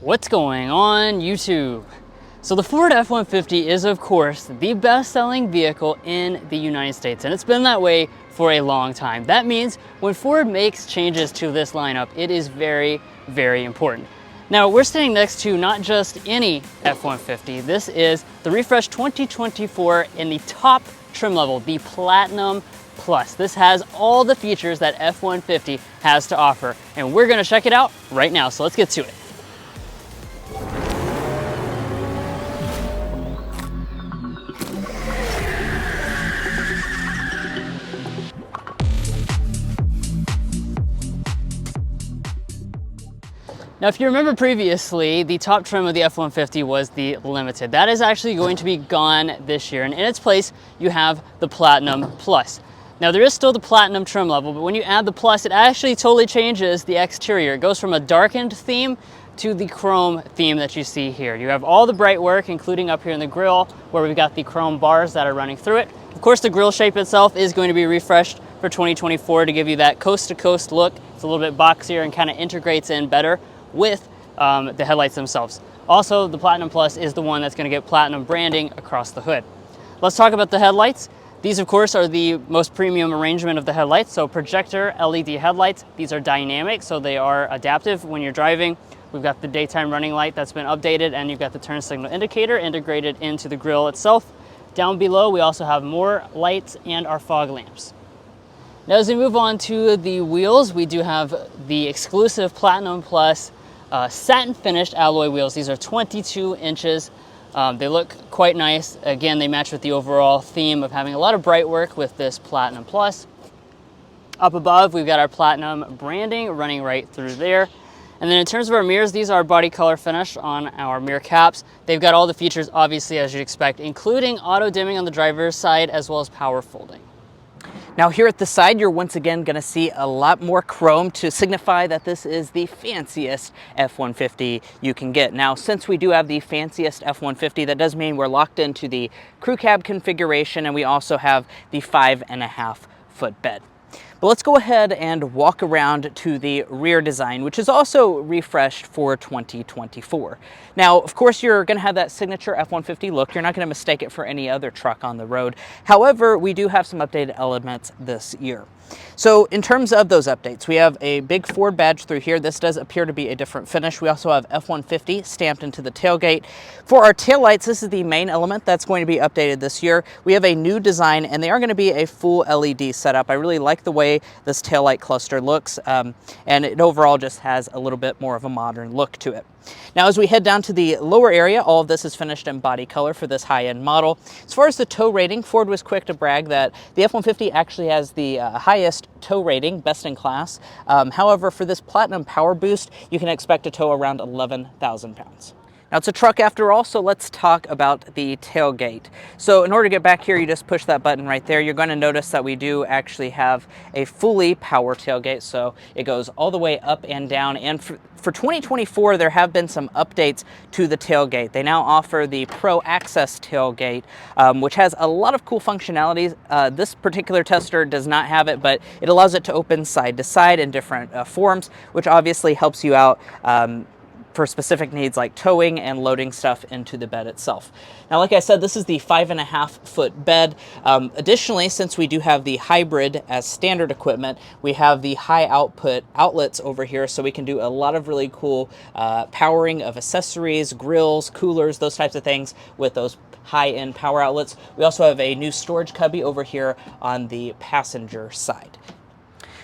What's going on YouTube? So the Ford F-150 is of course the best-selling vehicle in the United States, and it's been that way for a long time. That means when Ford makes changes to this lineup, it is very, very important. Now we're standing next to not just any F-150, this is the refreshed 2024 in the top trim level, the Platinum Plus. This has all the features that F-150 has to offer, and we're gonna check it out right now, so let's get to it. Now, if you remember previously, the top trim of the F-150 was the Limited. That is actually going to be gone this year, and in its place, you have the Platinum Plus. Now, there is still the Platinum trim level, but when you add the Plus, it actually totally changes the exterior. It goes from a darkened theme to the chrome theme that you see here. You have all the bright work, including up here in the grille, where we've got the chrome bars that are running through it. Of course, the grille shape itself is going to be refreshed for 2024 to give you that coast-to-coast look. It's a little bit boxier and kind of integrates in better with the headlights themselves. Also, the Platinum Plus is the one that's going to get platinum branding across the hood. Let's talk about the headlights. These, of course, are the most premium arrangement of the headlights. So projector LED headlights. These are dynamic, so they are adaptive when you're driving. We've got the daytime running light that's been updated, and you've got the turn signal indicator integrated into the grille itself. Down below, we also have more lights and our fog lamps. Now, as we move on to the wheels, we do have the exclusive Platinum Plus satin finished alloy wheels. These are 22 inches. They look quite nice. Again, they match with the overall theme of having a lot of bright work with this Platinum Plus. Up above, we've got our Platinum branding running right through there. And then in terms of our mirrors, these are body color finish on our mirror caps. They've got all the features, obviously, as you'd expect, including auto dimming on the driver's side, as well as power folding. Now here at the side, you're once again going to see a lot more chrome to signify that this is the fanciest F-150 you can get. Now, since we do have the fanciest F-150, that does mean we're locked into the crew cab configuration, and we also have the 5.5-foot bed. But let's go ahead and walk around to the rear design, which is also refreshed for 2024. Now, of course, you're going to have that signature F-150 look. You're not going to mistake it for any other truck on the road. However, we do have some updated elements this year. So in terms of those updates, we have a big Ford badge through here. This does appear to be a different finish. We also have F-150 stamped into the tailgate. For our taillights, this is the main element that's going to be updated this year. We have a new design, and they are going to be a full LED setup. I really like the way this taillight cluster looks, and it overall just has a little bit more of a modern look to it. Now, as we head down to the lower area, all of this is finished in body color for this high-end model. As far as the tow rating, Ford was quick to brag that the F-150 actually has the highest tow rating, best in class. However, for this Platinum Power Boost, you can expect to tow around 11,000 pounds. Now, it's a truck after all, so let's talk about the tailgate. So in order to get back here, you just push that button right there. You're going to notice that we do actually have a fully power tailgate, so it goes all the way up and down. And for 2024, there have been some updates to the tailgate. They now offer the Pro Access tailgate, which has a lot of cool functionalities. This particular tester does not have it, but it allows it to open side to side in different forms, which obviously helps you out for specific needs like towing and loading stuff into the bed itself. Now, like I said, this is the 5.5-foot bed. Additionally, since we do have the hybrid as standard equipment, we have the high output outlets over here, so we can do a lot of really cool powering of accessories, grills, coolers, those types of things with those high-end power outlets. We also have a new storage cubby over here on the passenger side.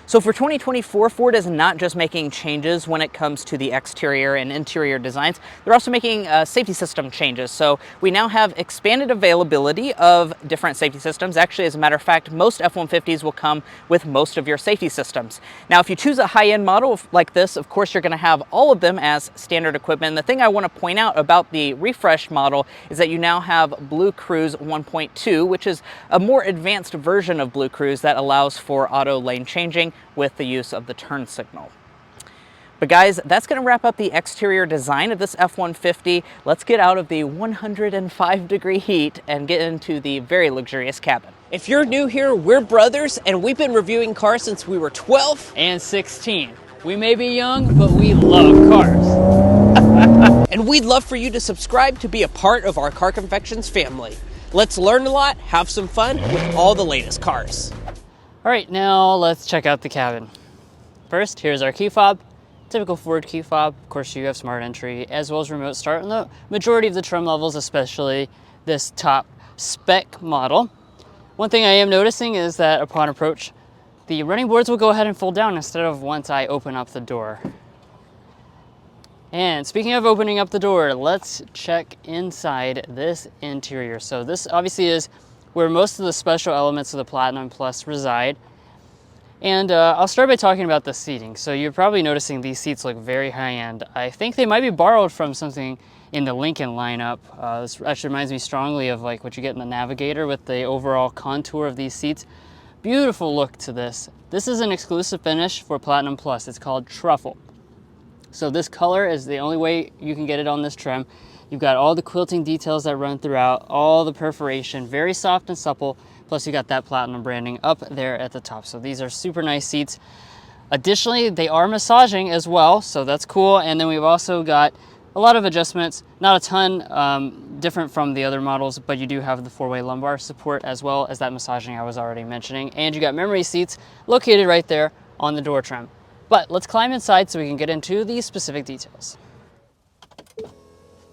So for 2024, Ford is not just making changes when it comes to the exterior and interior designs, they're also making safety system changes. So we now have expanded availability of different safety systems. Actually, as a matter of fact, most F-150s will come with most of your safety systems. Now, if you choose a high-end model like this, of course, you're going to have all of them as standard equipment. And the thing I want to point out about the refreshed model is that you now have Blue Cruise 1.2, which is a more advanced version of Blue Cruise that allows for auto lane changing with the use of the turn signal. But guys, that's going to wrap up the exterior design of this F-150. Let's get out of the 105-degree heat and get into the very luxurious cabin. If you're new here, we're brothers, and we've been reviewing cars since we were 12 and 16. We may be young, but we love cars. And we'd love for you to subscribe to be a part of our Car Confections family. Let's learn a lot, have some fun with all the latest cars. All right, now let's check out the cabin. First, here's our key fob. Typical Ford key fob. Of course, you have smart entry as well as remote start on the majority of the trim levels, especially this top spec model. One thing I am noticing is that upon approach, the running boards will go ahead and fold down instead of once I open up the door. And speaking of opening up the door, let's check inside this interior. So this obviously is where most of the special elements of the Platinum Plus reside. And I'll start by talking about the seating. So you're probably noticing these seats look very high-end. I think they might be borrowed from something in the Lincoln lineup. This actually reminds me strongly of like what you get in the Navigator with the overall contour of these seats. Beautiful look to this. This is an exclusive finish for Platinum Plus. It's called Truffle. So this color is the only way you can get it on this trim. You've got all the quilting details that run throughout, all the perforation, very soft and supple. Plus you got that Platinum branding up there at the top. So these are super nice seats. Additionally, they are massaging as well, so that's cool. And then we've also got a lot of adjustments, not a ton different from the other models, but you do have the 4-way lumbar support as well as that massaging I was already mentioning. And you got memory seats located right there on the door trim. But let's climb inside so we can get into the specific details.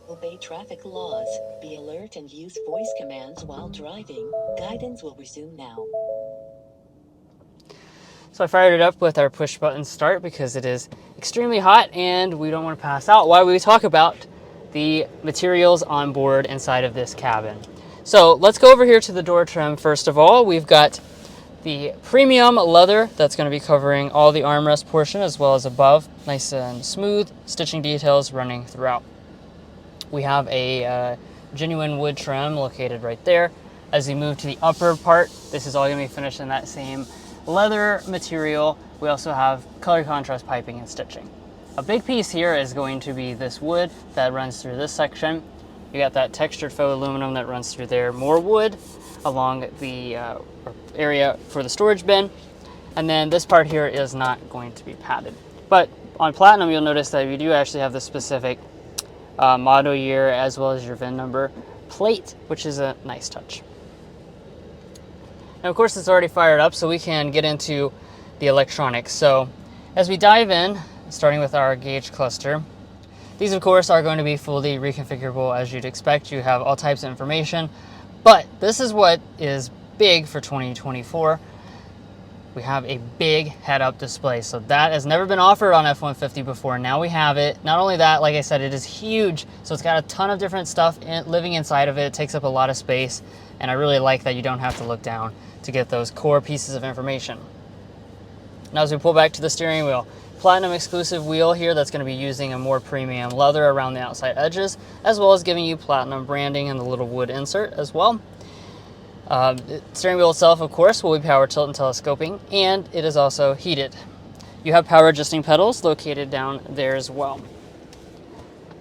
Obey traffic laws, be alert and use voice commands while driving. Guidance will resume now. So I fired it up with our push button start because it is extremely hot and we don't want to pass out while we talk about the materials on board inside of this cabin. So let's go over here to the door trim. First of all, we've got the premium leather that's going to be covering all the armrest portion as well as above. Nice and smooth stitching details running throughout. We have a genuine wood trim located right there. As we move to the upper part, this is all going to be finished in that same leather material. We also have color contrast piping and stitching. A big piece here is going to be this wood that runs through this section. You got that textured faux aluminum that runs through there. More wood along the area for the storage bin. And then this part here is not going to be padded. But on Platinum, you'll notice that we do actually have the specific model year as well as your VIN number plate, which is a nice touch. Now, of course, it's already fired up, so we can get into the electronics. So as we dive in, starting with our gauge cluster, these, of course, are going to be fully reconfigurable as you'd expect. You have all types of information, but this is what is big for 2024. We have a big head-up display. So that has never been offered on F-150 before. Now we have it. Not only that, like I said, it is huge. So it's got a ton of different stuff living inside of it. It takes up a lot of space. And I really like that you don't have to look down to get those core pieces of information. Now as we pull back to the steering wheel, Platinum exclusive wheel here that's going to be using a more premium leather around the outside edges, as well as giving you Platinum branding and the little wood insert as well. The steering wheel itself, of course, will be power tilt and telescoping, and it is also heated. You have power adjusting pedals located down there as well.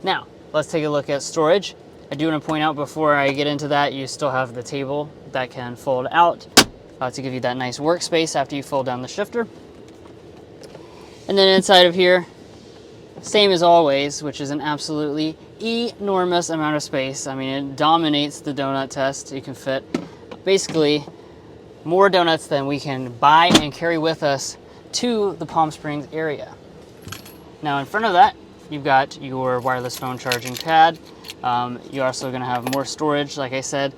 Now, let's take a look at storage. I do want to point out before I get into that, you still have the table that can fold out to give you that nice workspace after you fold down the shifter. And then inside of here, same as always, which is an absolutely enormous amount of space. I mean, it dominates the donut test. You can fit basically more donuts than we can buy and carry with us to the Palm Springs area. Now in front of that, you've got your wireless phone charging pad. You're also going to have more storage, like I said,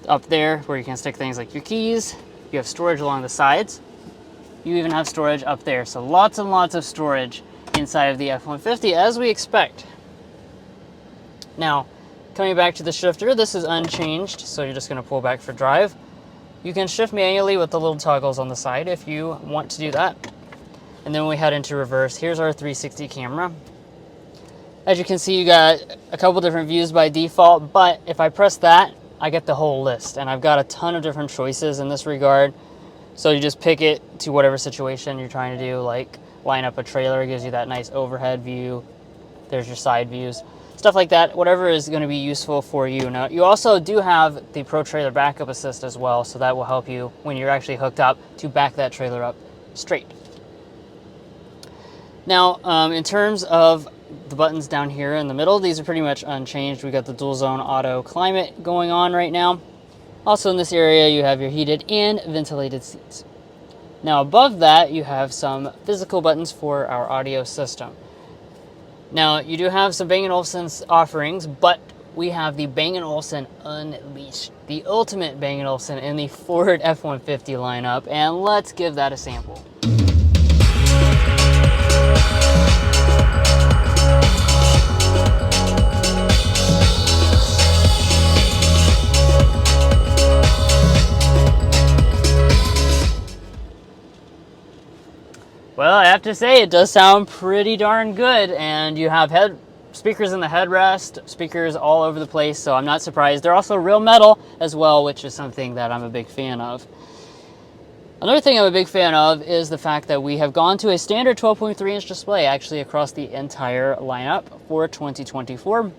up there where you can stick things like your keys. You have storage along the sides. You even have storage up there. So lots and lots of storage inside of the F-150 as we expect. Now, coming back to the shifter, this is unchanged, so you're just going to pull back for drive. You can shift manually with the little toggles on the side if you want to do that. And then when we head into reverse, here's our 360 camera. As you can see, you got a couple different views by default, but if I press that, I get the whole list. And I've got a ton of different choices in this regard. So you just pick it to whatever situation you're trying to do, like line up a trailer, it gives you that nice overhead view. There's your side views. Stuff like that, whatever is going to be useful for you. Now, you also do have the Pro Trailer Backup Assist as well, so that will help you when you're actually hooked up to back that trailer up straight. Now, in terms of the buttons down here in the middle, these are pretty much unchanged. We got the dual zone auto climate going on right now. Also in this area, you have your heated and ventilated seats. Now above that, you have some physical buttons for our audio system. Now you do have some Bang & Olufsen's offerings, but we have the Bang & Olufsen Unleashed, the ultimate Bang & Olufsen in the Ford F-150 lineup, and let's give that a sample. Well, I have to say, it does sound pretty darn good, and you have speakers in the headrest, speakers all over the place, so I'm not surprised. They're also real metal as well, which is something that I'm a big fan of. Another thing I'm a big fan of is the fact that we have gone to a standard 12.3-inch display actually across the entire lineup for 2024.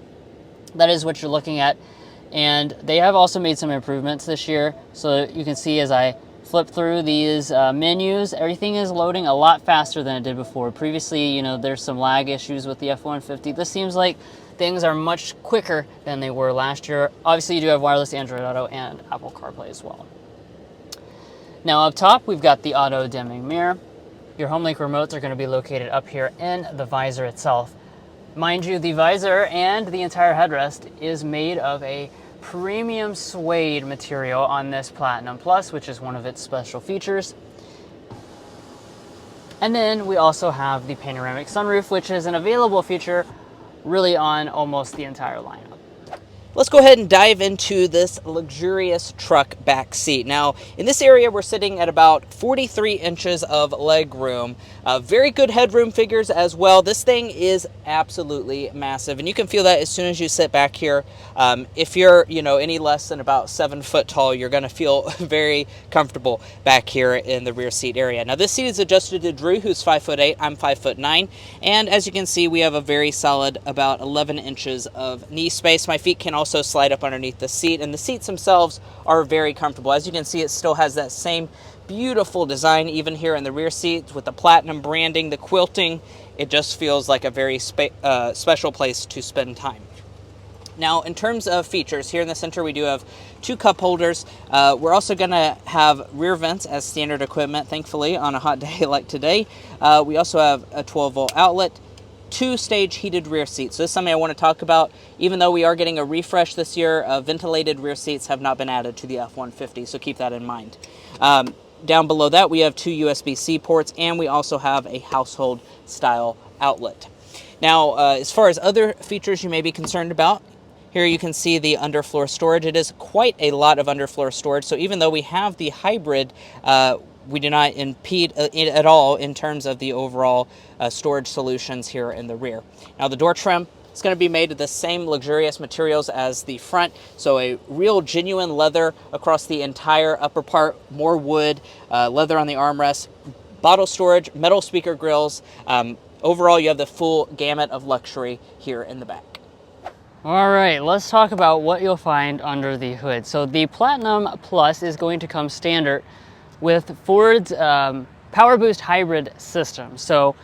That is what you're looking at, and they have also made some improvements this year, so you can see as I flip through these menus, everything is loading a lot faster than it did before. Previously, you know, there's some lag issues with the F-150. This seems like things are much quicker than they were last year. Obviously, you do have wireless Android Auto and Apple CarPlay as well. Now up top, we've got the auto dimming mirror. Your HomeLink remotes are going to be located up here in the visor itself. Mind you, the visor and the entire headrest is made of a premium suede material on this Platinum Plus, which is one of its special features. And then we also have the panoramic sunroof, which is an available feature really on almost the entire lineup. Let's go ahead and dive into this luxurious truck back seat. Now, in this area, we're sitting at about 43 inches of leg room. Very good headroom figures as well. This thing is absolutely massive, and you can feel that as soon as you sit back here. If you're, any less than about 7 foot tall, you're going to feel very comfortable back here in the rear seat area. Now, this seat is adjusted to Drew, who's 5'8". I'm 5'9", and as you can see, we have a very solid about 11 inches of knee space. My feet can also slide up underneath the seat, and the seats themselves are very comfortable. As you can see, it still has that same beautiful design even here in the rear seats with the platinum branding, the quilting. It just feels like a very special place to spend time. Now, in terms of features, here in the center we do have 2 cup holders. We're also going to have rear vents as standard equipment, thankfully, on a hot day like today. We also have a 12-volt outlet, 2-stage heated rear seats. So this is something I want to talk about. Even though we are getting a refresh this year, ventilated rear seats have not been added to the F-150, so keep that in mind. Down below that, we have 2 USB-C ports, and we also have a household-style outlet. Now, as far as other features you may be concerned about, here you can see the underfloor storage. It is quite a lot of underfloor storage, so even though we have the hybrid, we do not impede it at all in terms of the overall storage solutions here in the rear. Now, the door trim is going to be made of the same luxurious materials as the front, so a real genuine leather across the entire upper part, more wood, leather on the armrests, bottle storage, metal speaker grills. Overall, you have the full gamut of luxury here in the back. All right, let's talk about what you'll find under the hood. So the Platinum Plus is going to come standard with Ford's Power Boost hybrid system. So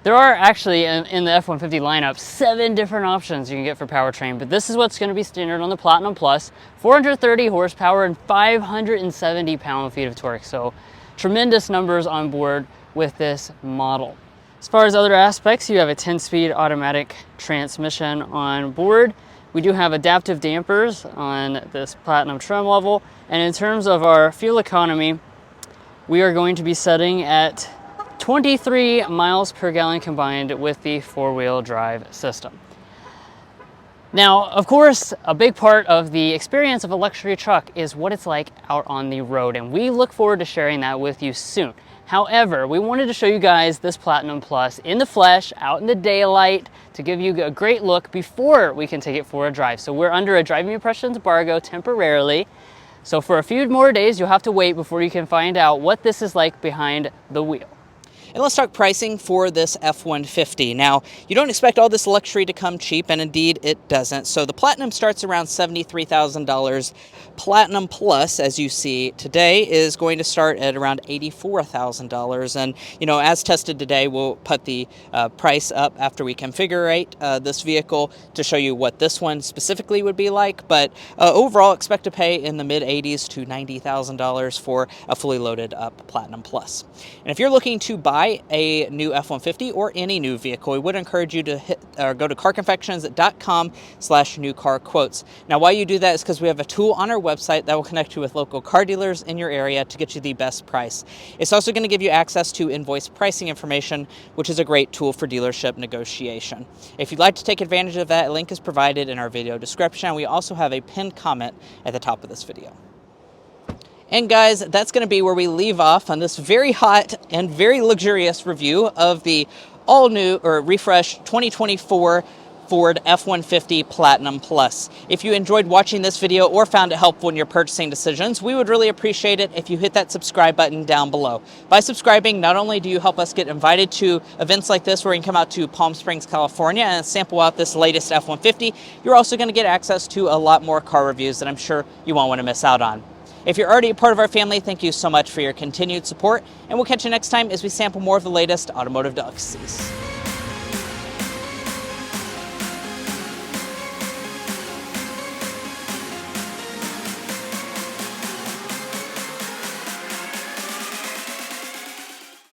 there are actually, in the F-150 lineup, 7 different options you can get for powertrain, but this is what's going to be standard on the Platinum Plus. 430 horsepower and 570 pound-feet of torque. So tremendous numbers on board with this model. As far as other aspects, you have a 10-speed automatic transmission on board. We do have adaptive dampers on this Platinum trim level. And in terms of our fuel economy, we are going to be setting at 23 miles per gallon combined with the 4-wheel drive system. Now, of course, a big part of the experience of a luxury truck is what it's like out on the road, and we look forward to sharing that with you soon. However, we wanted to show you guys this Platinum Plus in the flesh, out in the daylight, to give you a great look before we can take it for a drive. So we're under a driving impressions embargo temporarily. So for a few more days, you'll have to wait before you can find out what this is like behind the wheel. And let's talk pricing for this F-150. Now, you don't expect all this luxury to come cheap, and indeed it doesn't. So the Platinum starts around $73,000. Platinum Plus, as you see today, is going to start at around $84,000. And, you know, as tested today, we'll put the price up after we configure this vehicle to show you what this one specifically would be like. But overall, expect to pay in the mid-80s to $90,000 for a fully loaded up Platinum Plus. And if you're looking to buy a new F-150 or any new vehicle, we would encourage you to go to carconfections.com/newcarquotes. Now, why you do that is because we have a tool on our website that will connect you with local car dealers in your area to get you the best price. It's also going to give you access to invoice pricing information, which is a great tool for dealership negotiation. If you'd like to take advantage of that, a link is provided in our video description. We also have a pinned comment at the top of this video. And guys, that's going to be where we leave off on this very hot and very luxurious review of the all-new or refreshed 2024 Ford F-150 Platinum Plus. If you enjoyed watching this video or found it helpful in your purchasing decisions, we would really appreciate it if you hit that subscribe button down below. By subscribing, not only do you help us get invited to events like this where you can come out to Palm Springs, California and sample out this latest F-150, you're also going to get access to a lot more car reviews that I'm sure you won't want to miss out on. If you're already a part of our family, thank you so much for your continued support, and we'll catch you next time as we sample more of the latest automotive delicacies.